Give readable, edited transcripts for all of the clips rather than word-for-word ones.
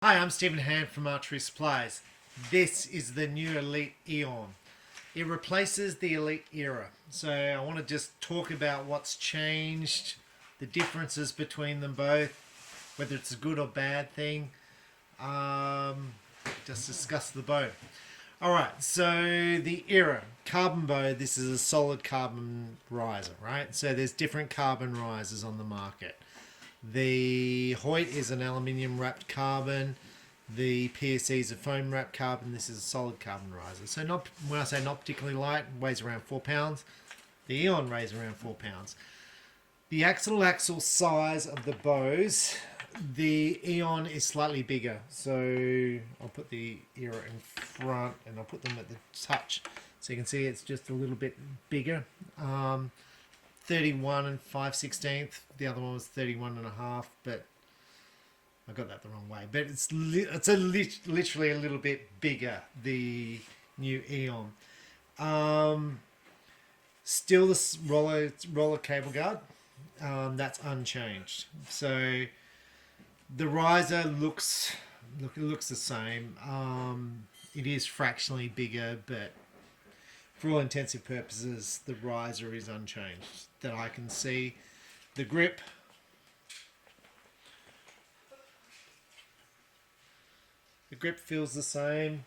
Hi, I'm Stephen Hand from Archery Supplies. This is the new Elite Eon. It replaces the Elite Era. So I want to just talk about what's changed, the differences between them both, whether it's a good or bad thing. Um, just discuss the bow. Alright, so the Era. Carbon bow, this is a solid carbon riser, right? So there's different carbon risers on the market. The Hoyt is an aluminium wrapped carbon. The PSE is a foam wrapped carbon. This is a solid carbon riser. So not when I say not particularly light, weighs around 4 pounds. The Eon weighs around 4 pounds. The axle size of the bows, the Eon is slightly bigger. So I'll put the Era in front and I'll put them at the touch. So you can see it's just a little bit bigger. 31 and 5/16. The other one was 31 and a half, but I got that the wrong way. But it's literally a little bit bigger, the new Eon. Still the roller cable guard. That's unchanged. So the riser looks the same. It is fractionally bigger, but for all intensive purposes, the riser is unchanged that I can see. The grip, feels the same.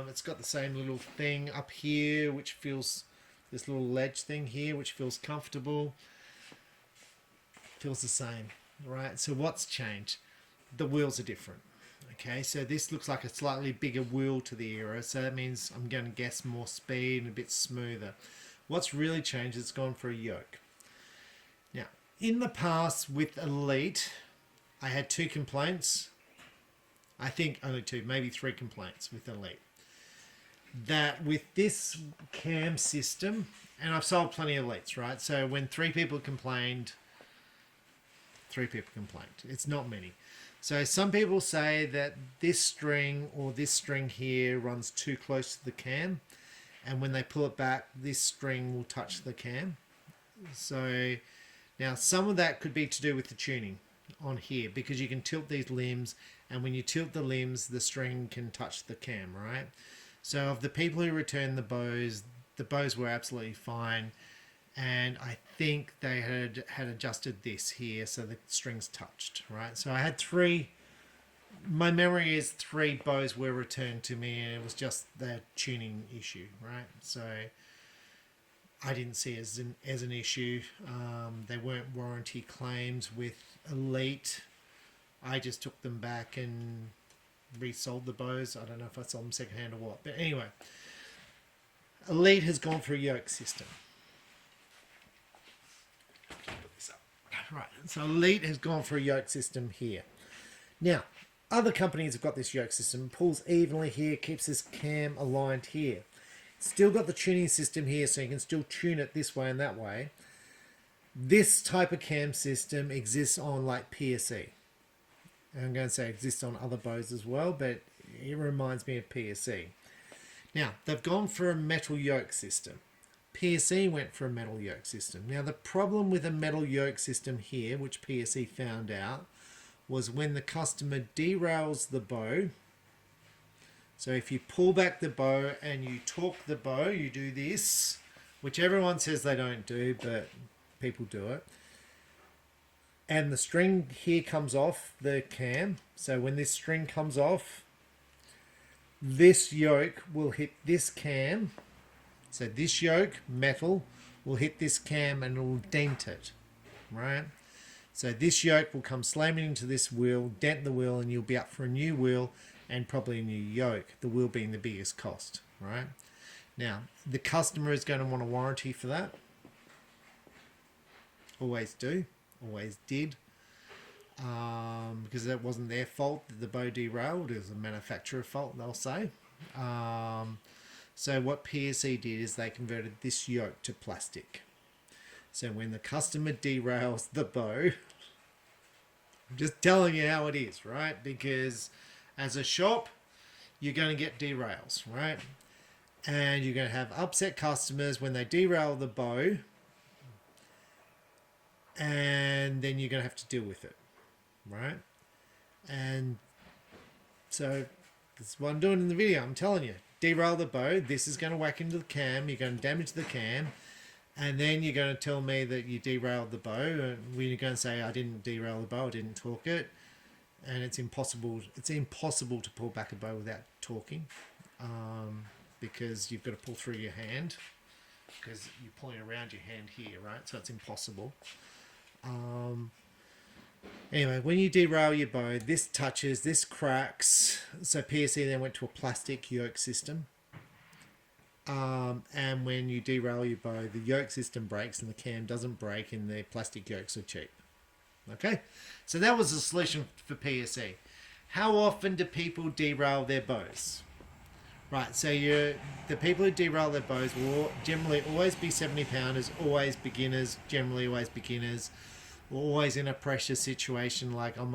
It's got the same little thing up here, which feels, this little ledge thing here, which feels comfortable. Feels the same, right? So what's changed? The wheels are different. Okay, so this looks like a slightly bigger wheel to the Era, so that means I'm going to guess more speed and a bit smoother. What's really changed is it's gone for a yoke. Now, in the past with Elite, I had 2 complaints. I think only 2, maybe 3 complaints with Elite. That with this cam system, and I've sold plenty of Elites, right? So when 3 people complained, 3 people complained. It's not many. So some people say that this string or this string here runs too close to the cam, and when they pull it back, this string will touch the cam. So now some of that could be to do with the tuning on here, because you can tilt these limbs, and when you tilt the limbs, the string can touch the cam, right? So of the people who returned the bows were absolutely fine. And I think they had adjusted this here so the strings touched, right? So I had 3, my memory is 3 bows were returned to me, and it was just the tuning issue, right? So I didn't see it as an issue. They weren't warranty claims with Elite. I just took them back and resold the bows. I don't know if I sold them secondhand or what. But anyway, Elite has gone for a yoke system. Right, so Elite has gone for a yoke system here. Now, other companies have got this yoke system. Pulls evenly here, keeps this cam aligned here. Still got the tuning system here, so you can still tune it this way and that way. This type of cam system exists on like PSE. And I'm going to say exists on other bows as well, but it reminds me of PSE. Now, they've gone for a metal yoke system. PSE went for a metal yoke system. Now, the problem with a metal yoke system here, which PSE found out, was when the customer derails the bow. So if you pull back the bow and you torque the bow, you do this, which everyone says they don't do, but people do it. And the string here comes off the cam. So when this string comes off, this yoke will hit this cam. So this yoke, metal, will hit this cam and it will dent it, right? So this yoke will come slamming into this wheel, dent the wheel, and you'll be up for a new wheel and probably a new yoke, the wheel being the biggest cost, right? Now, the customer is going to want a warranty for that. Always do, always did. Because that wasn't their fault that the bow derailed. It was a manufacturer fault, they'll say. So what PSE did is they converted this yoke to plastic. So when the customer derails the bow, I'm just telling you how it is, right? Because as a shop, you're going to get derails, right? And you're going to have upset customers when they derail the bow, and then you're going to have to deal with it, right? And So this is what I'm doing in the video. I'm telling you, derail the bow. This is going to whack into the cam. You're going to damage the cam. And then you're going to tell me that you derailed the bow. And we're going to say, I didn't derail the bow. I didn't torque it. And it's impossible. It's impossible to pull back a bow without torquing. Because you've got to pull through your hand. Because you're pulling around your hand here, right? So it's impossible. Anyway, when you derail your bow, this touches, this cracks. So PSE then went to a plastic yoke system. And when you derail your bow, the yoke system breaks and the cam doesn't break, and the plastic yokes are cheap. Okay, so that was the solution for PSE. How often do people derail their bows? Right, so the people who derail their bows will generally always be 70-pounders, always beginners, generally always beginners, always in a pressure situation, like I'm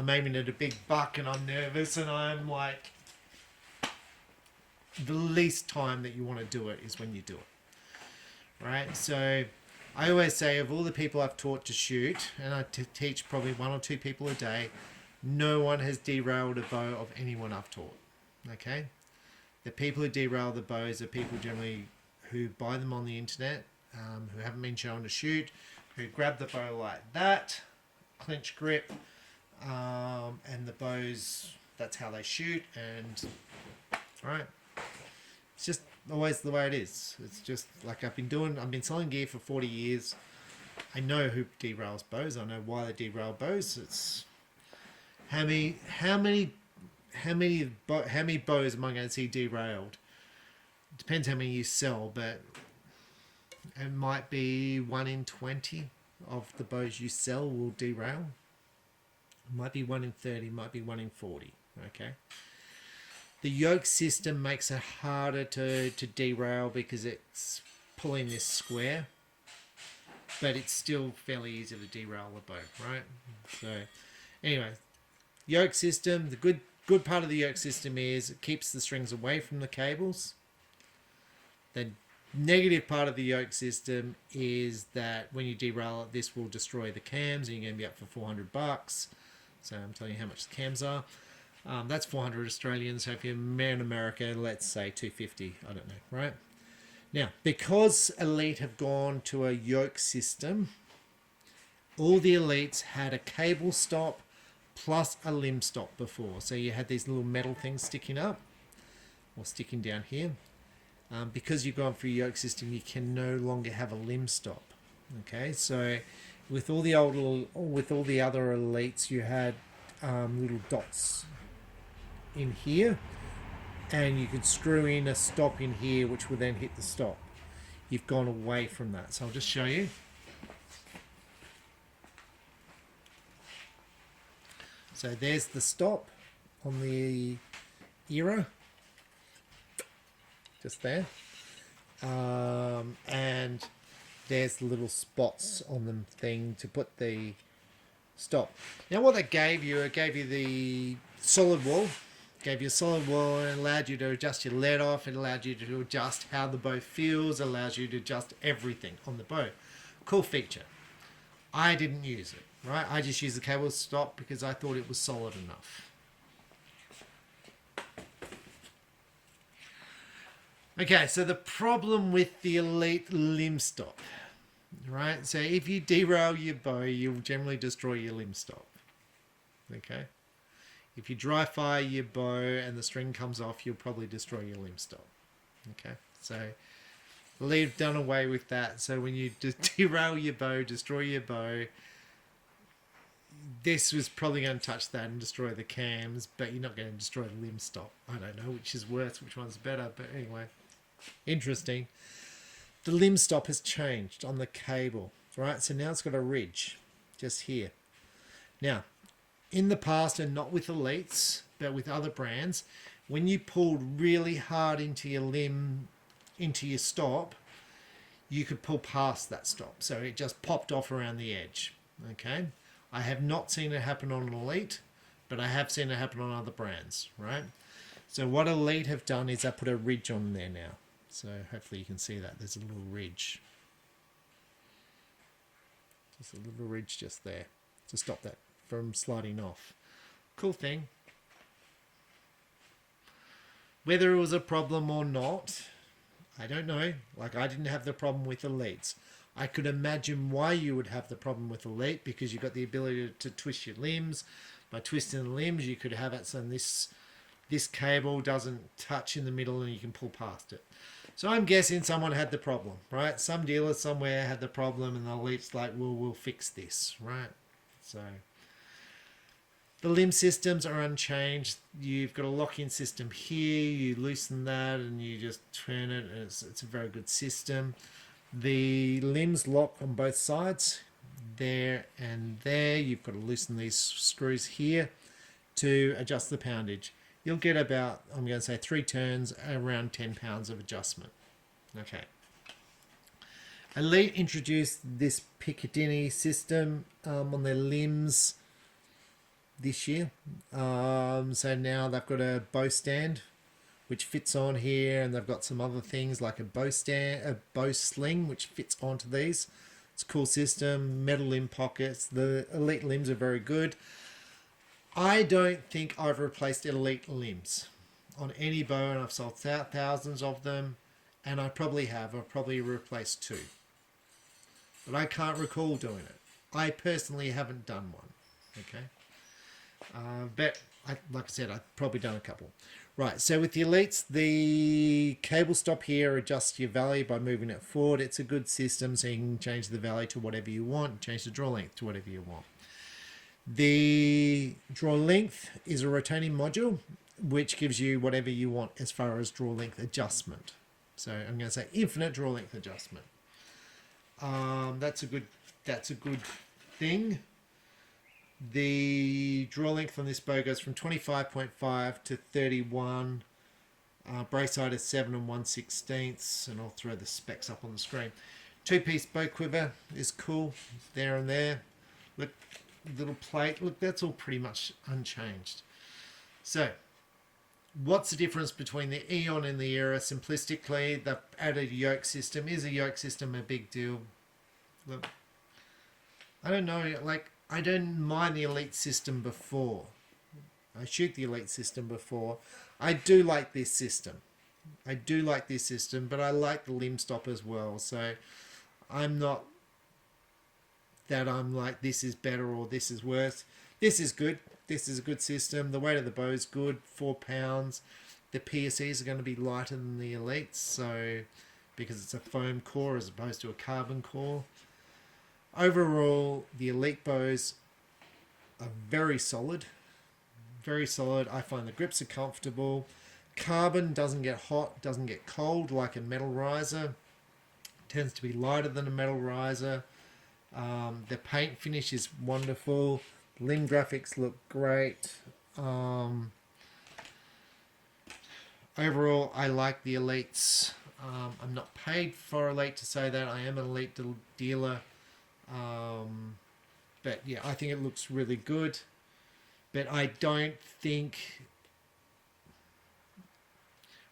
aiming at a big buck and I'm nervous and I'm like, the least time that you want to do it is when you do it. Right, so I always say of all the people I've taught to shoot, and I teach probably 1 or 2 people a day, no one has derailed a bow of anyone I've taught. Okay? The people who derail the bows are people generally who buy them on the internet, who haven't been shown to shoot, who grab the bow like that, clinch grip, and the bows, that's how they shoot, and right. It's just always the way it is. It's just like I've been selling gear for 40 years. I know who derails bows. I know why they derail bows. It's how many bows am I going to see derailed? It depends how many you sell, but it might be 1 in 20 of the bows you sell will derail. It might be 1 in 30, might be 1 in 40. Okay. The yoke system makes it harder to derail because it's pulling this square, but it's still fairly easy to derail the bow, right? So anyway, yoke system, the good part of the yoke system is it keeps the strings away from the cables. The negative part of the yoke system is that when you derail it, this will destroy the cams and you're going to be up for $400. So I'm telling you how much the cams are. That's 400 Australian, so if you're in America, let's say 250, I don't know, right? Now, because Elite have gone to a yoke system, all the Elites had a cable stop plus a limb stop before. So you had these little metal things sticking up, or sticking down here. Because you've gone for a yoke system, you can no longer have a limb stop. Okay, so with all the other Elites, you had little dots in here, and you could screw in a stop in here which will then hit the stop. You've gone away from that, so I'll just show you. So there's the stop on the Era, just there, and there's the little spots on the thing to put the stop. Now what it gave you the solid wall. Gave you a solid wall and allowed you to adjust your let off. It allowed you to adjust how the bow feels. Allows you to adjust everything on the bow. Cool feature. I didn't use it, right? I just used the cable stop because I thought it was solid enough. Okay, so the problem with the Elite limb stop, right? So if you derail your bow, you'll generally destroy your limb stop. Okay. If you dry fire your bow and the string comes off, you'll probably destroy your limb stop. Okay, so Elite done away with that. So when you derail your bow, destroy your bow, this was probably going to touch that and destroy the cams, but you're not going to destroy the limb stop. I don't know which is worse, which one's better, but anyway, interesting. The limb stop has changed on the cable, right? So now it's got a ridge just here. Now, in the past, and not with Elites, but with other brands, when you pulled really hard into your limb, into your stop, you could pull past that stop. So it just popped off around the edge. Okay? I have not seen it happen on an Elite, but I have seen it happen on other brands, right? So what Elite have done is I put a ridge on there now. So hopefully you can see that. There's a little ridge. Just a little ridge just there to stop that from sliding off. Cool thing. Whether it was a problem or not, I don't know. Like, I didn't have the problem with Elites. I could imagine why you would have the problem with Elite, because you've got the ability to twist your limbs. By twisting the limbs, you could have it so this cable doesn't touch in the middle and you can pull past it. So I'm guessing someone had the problem, right? Some dealer somewhere had the problem and the Elite's like, well, we'll fix this, right? So the limb systems are unchanged. You've got a lock-in system here. You loosen that and you just turn it, and it's a very good system. The limbs lock on both sides, there and there. You've got to loosen these screws here to adjust the poundage. You'll get about, I'm going to say 3 turns, around 10 pounds of adjustment. Okay. Elite introduced this Piccadilly system on their limbs this year. So now they've got a bow stand which fits on here, and they've got some other things like a bow sling which fits onto these. It's a cool system. Metal limb pockets. The Elite limbs are very good. I don't think I've replaced Elite limbs on any bow, and I've sold thousands of them, and I probably have. I've probably replaced 2. But I can't recall doing it. I personally haven't done one. Okay. But like I said, I've probably done a couple. Right, so with the Elites, the cable stop here adjusts your valley by moving it forward. It's a good system, so you can change the valley to whatever you want, change the draw length to whatever you want. The draw length is a rotating module, which gives you whatever you want as far as draw length adjustment. So I'm going to say infinite draw length adjustment. That's a good thing. The draw length on this bow goes from 25.5 to 31. Brace height is 7 1/16, and I'll throw the specs up on the screen. 2-piece bow quiver is cool, there and there. Look, little plate. Look, that's all pretty much unchanged. So, what's the difference between the Eon and the Era? Simplistically, they've added a yoke system. Is a yoke system a big deal? Look, I don't know. Like, I don't mind the Elite system before. I shoot the Elite system before. I do like this system. But I like the limb stop as well. So I'm not that I'm like, this is better or this is worse. This is good. This is a good system. The weight of the bow is good, 4 pounds. The PSEs are going to be lighter than the Elites, so because it's a foam core as opposed to a carbon core. Overall, the Elite bows are very solid. Very solid. I find the grips are comfortable. Carbon doesn't get hot, doesn't get cold like a metal riser. Tends to be lighter than a metal riser. The paint finish is wonderful. Limb graphics look great. Overall, I like the Elites. I'm not paid for Elite to say that. I am an Elite dealer. But yeah, I think it looks really good. But I don't think,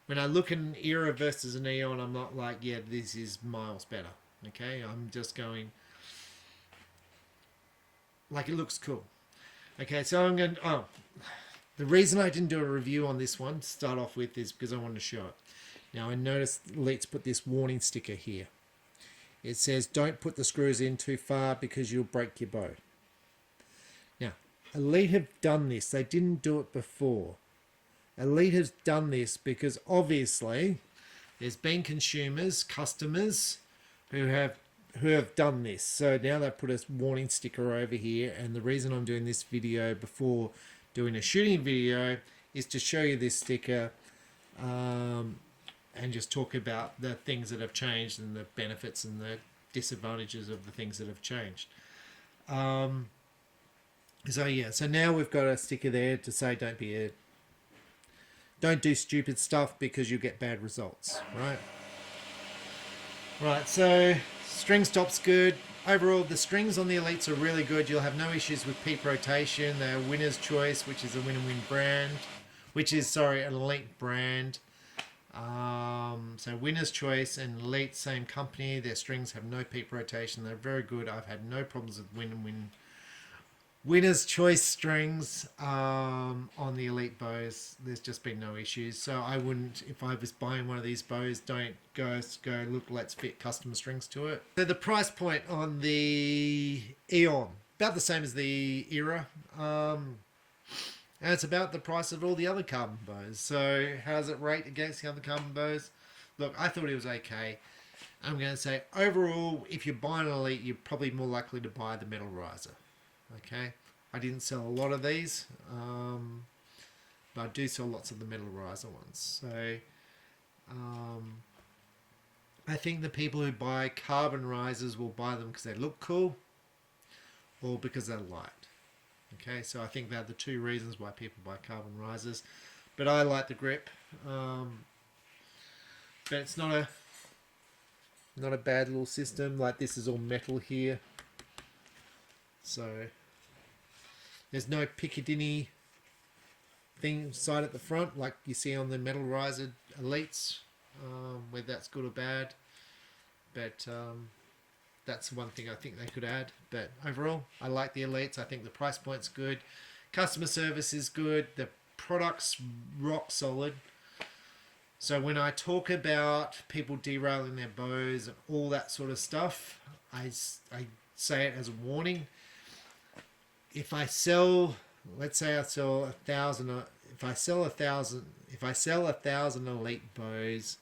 when I look at an Era versus an Eon, I'm not like, yeah, this is miles better. Okay, I'm just going, like, it looks cool. Okay, so I'm going to, the reason I didn't do a review on this one to start off with is because I wanted to show it. Now, I noticed Elite's put this warning sticker here. It says, don't put the screws in too far because you'll break your bow. Now, Elite have done this. They didn't do it before. Elite has done this because obviously there's been customers who have done this. So now they've put a warning sticker over here. And the reason I'm doing this video before doing a shooting video is to show you this sticker. And just talk about the things that have changed and the benefits and the disadvantages of the things that have changed. So yeah, so now we've got a sticker there to say don't do stupid stuff because you get bad results, right? Right, so string stop's good. Overall, the strings on the Elites are really good. You'll have no issues with peak rotation. They're Winner's Choice, which is a win-win brand, an Elite brand. So Winner's Choice and Elite, same company. Their strings have no peak rotation. They're very good. I've had no problems with win-win Winner's choice strings on the Elite bows. There's just been no issues. So I wouldn't, if I was buying one of these bows, don't go look, let's fit custom strings to it. So the price point on the Eon, about the same as the Era. And it's about the price of all the other carbon bows. So how does it rate against the other carbon bows? Look, I thought it was okay. I'm going to say overall, if you're buying an Elite, you're probably more likely to buy the metal riser. Okay, I didn't sell a lot of these, but I do sell lots of the metal riser ones. So I think the people who buy carbon risers will buy them because they look cool or because they're light. Okay, so I think they're the two reasons why people buy carbon risers. But I like the grip. But it's not a bad little system. Like, this is all metal here. So there's no Piccadilly thing side at the front like you see on the metal riser Elites, whether that's good or bad. But that's one thing I think they could add. But overall, I like the Elites. I think the price point's good. Customer service is good. The product's rock solid. So when I talk about people derailing their bows and all that sort of stuff, I say it as a warning. If I sell, let's say I sell 1,000, if I sell 1,000 Elite bows,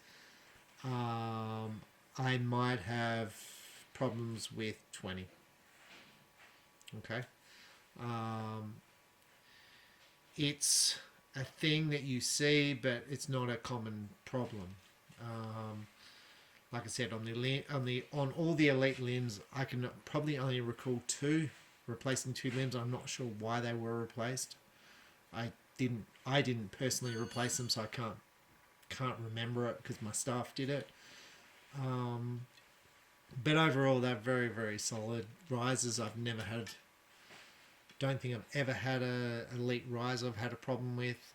I might have problems with 20. Okay. It's a thing that you see, but it's not a common problem. Like I said, on all the Elite limbs, I can probably only recall replacing 2 limbs. I'm not sure why they were replaced. I didn't personally replace them, so I can't remember it because my staff did it. But overall, they're very, very solid risers. Don't think I've ever had a Elite riser I've had a problem with.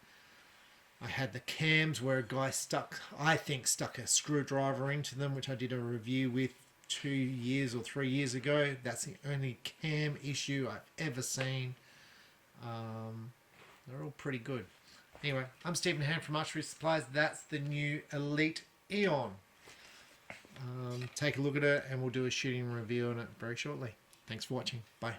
I had the cams where a guy stuck a screwdriver into them, which I did a review with 2 years or 3 years ago. That's the only cam issue I've ever seen. They're all pretty good. Anyway, I'm Stephen Hand from Archery Supplies. That's the new Elite Eon. Take a look at it and we'll do a shooting review on it very shortly. Thanks for watching. Bye.